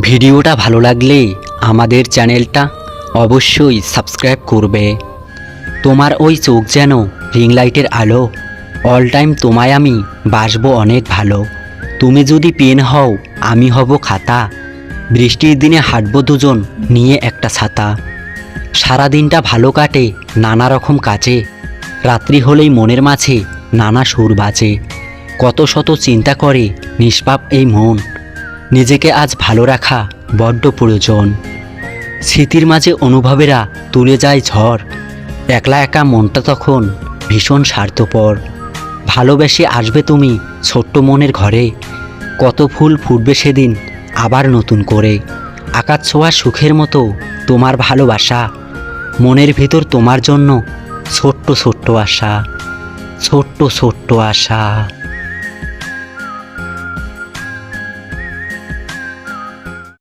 ভিডিওটা ভালো লাগলে আমাদের চ্যানেলটা অবশ্যই সাবস্ক্রাইব করবে। তোমার ওই চোখ যেন রিং লাইটের আলো, অল টাইম তোমায় আমি বাসবো অনেক ভালো। তুমি যদি পেন হও আমি হব খাতা, বৃষ্টির দিনে হাঁটবো দুজন নিয়ে একটা ছাতা। সারাদিনটা ভালো কাটে নানা রকম কাজে, রাত্রি হলেই মনের মাঝে নানা সুর বাজে। কত শত চিন্তা করে নিষ্পাপ এই মন, নিজেকে আজ ভালো রাখা বড্ড প্রয়োজন। স্মৃতির মাঝে অনুভবেরা তুলে যায় ঝড়, একলা একা মনটা তখন ভীষণ স্বার্থপর। ভালোবেসে আসবে তুমি ছোট্ট মনের ঘরে, কত ফুল ফুটবে সেদিন আবার নতুন করে। আকাশ ছোঁয়া সুখের মতো তোমার ভালোবাসা, মনের ভিতর তোমার জন্য ছোট্ট ছোট্ট আশা, ছোট্ট ছোট্ট আশা।